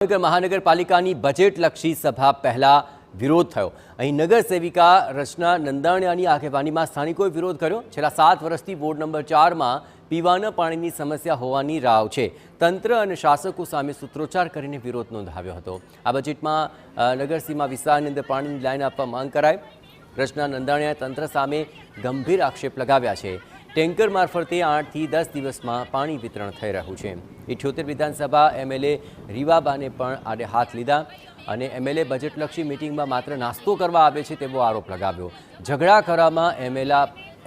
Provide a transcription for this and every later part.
મહાનગરપાલિકાની બજેટલક્ષી સભા પહેલા વિરોધ થયો। અહીં નગર સેવિકા રચના નંદાણિયાની આગેવાનીમાં સ્થાનિકોએ વિરોધ કર્યો। છેલ્લા 7 વર્ષથી વોર્ડ નંબર 4માં પીવાના પાણીની સમસ્યા હોવાની રાવ છે। તંત્ર અને શાસકો સામે સૂત્રોચ્ચાર કરીને વિરોધ નોંધાવ્યો હતો। આ બજેટમાં નગરસીમા વિસ્તારની અંદર પાણીની લાઈન આપવા માંગ કરાઈ। રચના નંદાણિયાએ તંત્ર સામે ગંભીર આક્ષેપ લગાવ્યા છે। ટેન્કર મારફતે 8 થી 10 દિવસમાં પાણી વિતરણ થઈ રહ્યું છે। 78 વિધાનસભા એમએલએ રીવાબાને પણ આડે હાથ લીધા અને એમએલએ બજેટલક્ષી મીટિંગમાં માત્ર નાસ્તો કરવા આવે છે તેવો આરોપ લગાવ્યો। ઝઘડા કરવામાં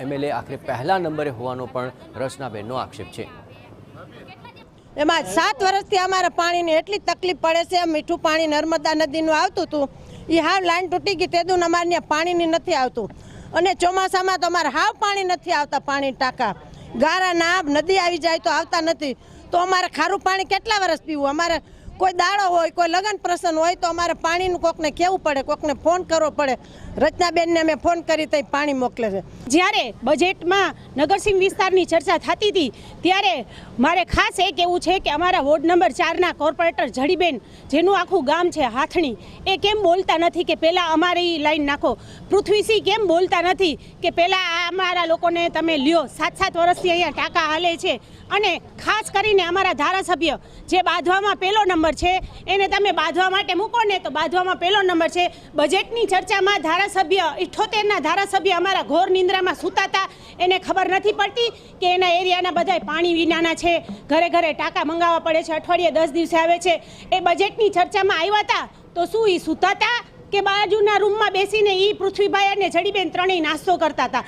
એમએલએ આખરે પહેલા નંબરે હોવાનો પણ રચનાબેનનો આક્ષેપ છે। એમાં 7 વર્ષથી અમારે પાણીની એટલી તકલીફ પડે છે। મીઠું પાણી નર્મદા નદીનું આવતું હતું, એ હાવ લાઈન તૂટી ગઈ, તેદું અમારે પાણીની નથી આવતું। અને ચોમાસામાં તો અમારે હાવ પાણી નથી આવતા। પાણી ટાંકા ગારા નાબ નદી આવી જાય તો આવતા નથી। તો અમારે ખારું પાણી કેટલા વર્ષ પીવું? અમારે કોઈ દાડો હોય, કોઈ લગ્ન પ્રસંગ હોય તો અમારે પાણીનું કોકને કહેવું પડે, કોકને ફોન કરવો પડે। રચનાબેનને અમે ફોન કરી તો પાણી મોકલે છે। જ્યારે બજેટમાં નગરસીમ વિસ્તારની ચર્ચા થતી હતી ત્યારે મારે ખાસ એ કહેવું છે કે અમારા વોર્ડ નંબર 4ના કોર્પોરેટર જડીબેન, જેનું આખું ગામ છે હાથણી, એ કેમ બોલતા નથી કે પહેલાં અમારી લાઈન નાખો? પૃથ્વીસિંહ કેમ બોલતા નથી કે પહેલાં અમારા લોકોને તમે લ્યો? 7 વર્ષથી અહીંયા ટાંકા હાલે છે। અને ખાસ કરીને અમારા ધારાસભ્ય જે બાંધવામાં પહેલો નંબર છે, એને તમે બાંધવા માટે મૂકો ને તો બાંધવામાં પહેલો નંબર છે। બજેટની ચર્ચામાં ધારાસભ્ય 78ના ધારાસભ્ય અમારા ઘોર નિંદ્રામાં સૂતા હતા। એને ખબર નથી પડતી કે એના એરિયાના બધા પાણી વિનાના છે, ઘરે ઘરે ટાંકા મંગાવવા પડે છે, અઠવાડિયે 10 દિવસે આવે છે। એ બજેટની ચર્ચામાં આવ્યા હતા તો શું એ સૂતા હતા કે બાજુના રૂમમાં બેસીને એ પૃથ્વીભાઈ અને જડીબેન ત્રણેય નાસ્તો કરતા હતા?